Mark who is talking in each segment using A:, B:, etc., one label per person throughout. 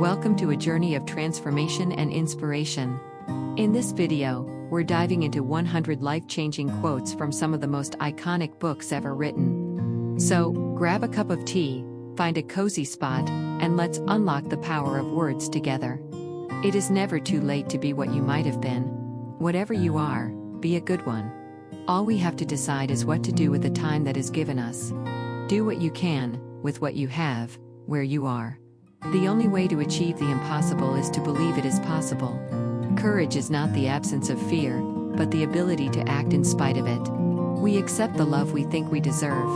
A: Welcome to a journey of transformation and inspiration. In this video, we're diving into 100 life-changing quotes from some of the most iconic books ever written. So, grab a cup of tea, find a cozy spot, and let's unlock the power of words together. It is never too late to be what you might have been. Whatever you are, be a good one. All we have to decide is what to do with the time that is given us. Do what you can, with what you have, where you are. The only way to achieve the impossible is to believe it is possible. Courage is not the absence of fear, but the ability to act in spite of it. We accept the love we think we deserve.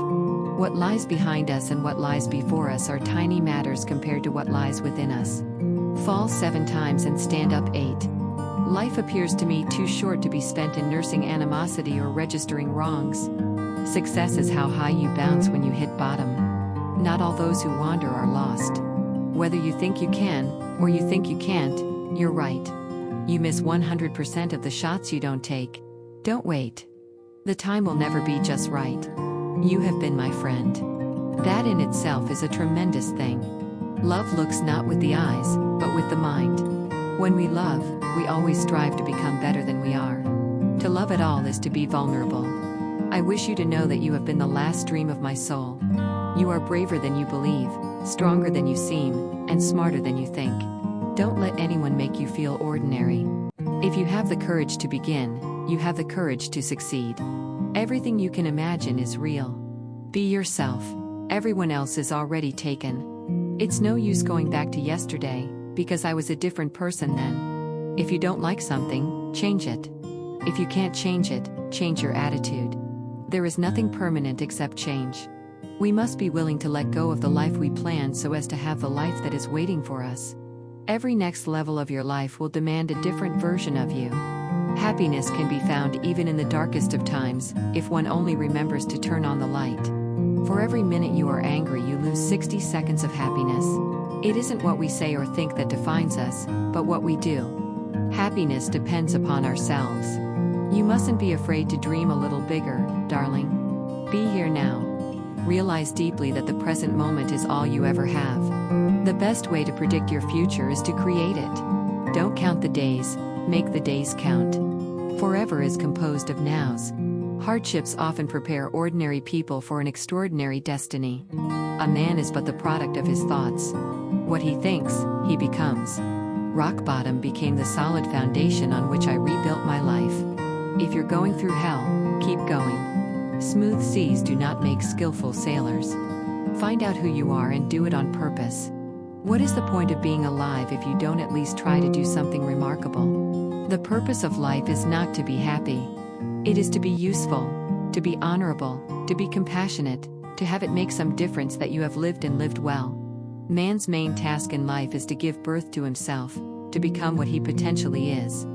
A: What lies behind us and what lies before us are tiny matters compared to what lies within us. Fall 7 times and stand up 8. Life appears to me too short to be spent in nursing animosity or registering wrongs. Success is how high you bounce when you hit bottom. Not all those who wander are lost. Whether you think you can, or you think you can't, you're right. You miss 100% of the shots you don't take. Don't wait. The time will never be just right. You have been my friend. That in itself is a tremendous thing. Love looks not with the eyes, but with the mind. When we love, we always strive to become better than we are. To love at all is to be vulnerable. I wish you to know that you have been the last dream of my soul. You are braver than you believe, stronger than you seem, and smarter than you think. Don't let anyone make you feel ordinary. If you have the courage to begin, you have the courage to succeed. Everything you can imagine is real. Be yourself. Everyone else is already taken. It's no use going back to yesterday, because I was a different person then. If you don't like something, change it. If you can't change it, change your attitude. There is nothing permanent except change. We must be willing to let go of the life we planned so as to have the life that is waiting for us. Every next level of your life will demand a different version of you. Happiness can be found even in the darkest of times, if one only remembers to turn on the light. For every minute you are angry, you lose 60 seconds of happiness. It isn't what we say or think that defines us, but what we do. Happiness depends upon ourselves. You mustn't be afraid to dream a little bigger, darling. Be here now. Realize deeply that the present moment is all you ever have. The best way to predict your future is to create it. Don't count the days, make the days count. Forever is composed of nows. Hardships often prepare ordinary people for an extraordinary destiny. A man is but the product of his thoughts. What he thinks, he becomes. Rock bottom became the solid foundation on which I rebuilt my life. If you're going through hell, keep going. Smooth seas do not make skillful sailors. Find out who you are and do it on purpose. What is the point of being alive if you don't at least try to do something remarkable? The purpose of life is not to be happy. It is to be useful, to be honorable, to be compassionate, to have it make some difference that you have lived and lived well. Man's main task in life is to give birth to himself, to become what he potentially is.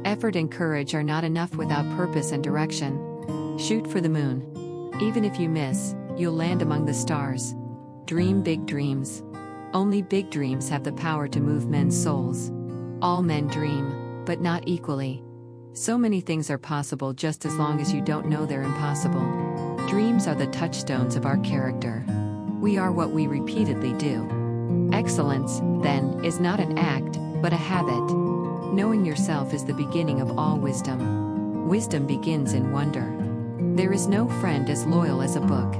A: Effort and courage are not enough without purpose and direction. Shoot for the moon. Even if you miss, you'll land among the stars. Dream big dreams. Only big dreams have the power to move men's souls. All men dream, but not equally. So many things are possible just as long as you don't know they're impossible. Dreams are the touchstones of our character. We are what we repeatedly do. Excellence, then, is not an act, but a habit. Knowing yourself is the beginning of all wisdom. Wisdom begins in wonder. There is no friend as loyal as a book.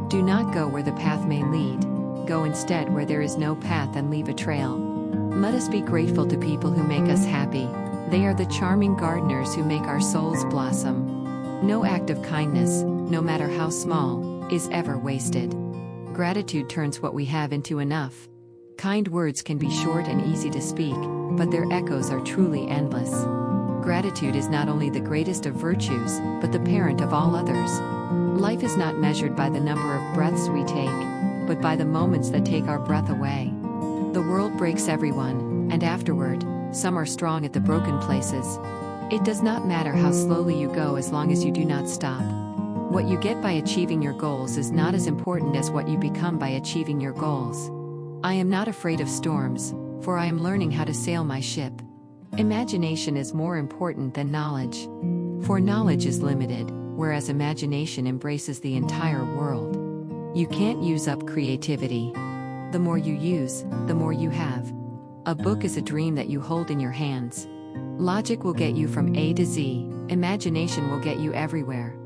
A: Do not go where the path may lead. Go instead where there is no path and leave a trail. Let us be grateful to people who make us happy. They are the charming gardeners who make our souls blossom. No act of kindness, no matter how small, is ever wasted. Gratitude turns what we have into enough. Kind words can be short and easy to speak, but their echoes are truly endless. Gratitude is not only the greatest of virtues, but the parent of all others. Life is not measured by the number of breaths we take, but by the moments that take our breath away. The world breaks everyone, and afterward, some are strong at the broken places. It does not matter how slowly you go as long as you do not stop. What you get by achieving your goals is not as important as what you become by achieving your goals. I am not afraid of storms, for I am learning how to sail my ship. Imagination is more important than knowledge. For knowledge is limited, whereas imagination embraces the entire world. You can't use up creativity. The more you use, the more you have. A book is a dream that you hold in your hands. Logic will get you from A to Z, imagination will get you everywhere.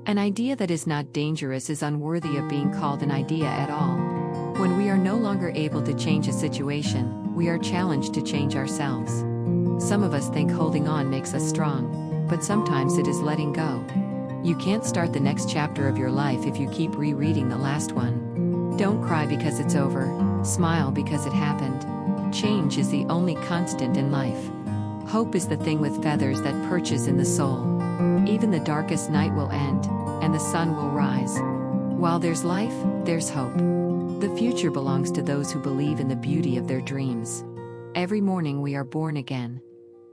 A: An idea that is not dangerous is unworthy of being called an idea at all. When we are no longer able to change a situation, we are challenged to change ourselves. Some of us think holding on makes us strong, but sometimes it is letting go. You can't start the next chapter of your life if you keep rereading the last one. Don't cry because it's over, smile because it happened. Change is the only constant in life. Hope is the thing with feathers that perches in the soul. Even the darkest night will end, and the sun will rise. While there's life, there's hope. The future belongs to those who believe in the beauty of their dreams. Every morning we are born again.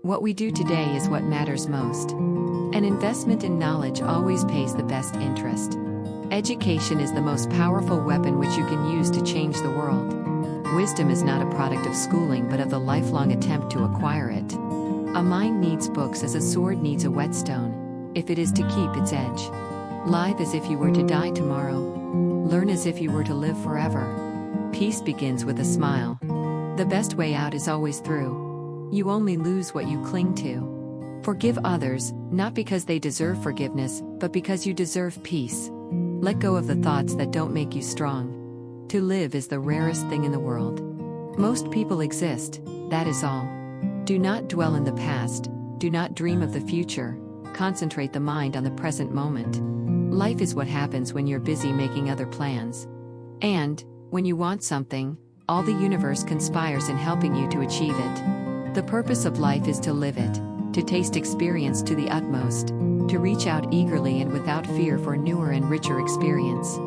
A: What we do today is what matters most. An investment in knowledge always pays the best interest. Education is the most powerful weapon which you can use to change the world. Wisdom is not a product of schooling but of the lifelong attempt to acquire it. A mind needs books as a sword needs a whetstone, if it is to keep its edge. Live as if you were to die tomorrow. Learn as if you were to live forever. Peace begins with a smile. The best way out is always through. You only lose what you cling to. Forgive others, not because they deserve forgiveness, but because you deserve peace. Let go of the thoughts that don't make you strong. To live is the rarest thing in the world. Most people exist, that is all. Do not dwell in the past, do not dream of the future, concentrate the mind on the present moment. Life is what happens when you're busy making other plans. And, when you want something, all the universe conspires in helping you to achieve it. The purpose of life is to live it, to taste experience to the utmost, to reach out eagerly and without fear for newer and richer experience.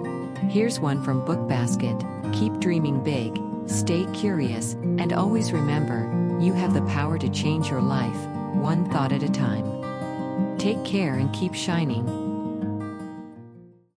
A: Here's one from Book Basket: keep dreaming big, stay curious, and always remember, you have the power to change your life, one thought at a time. Take care and keep shining.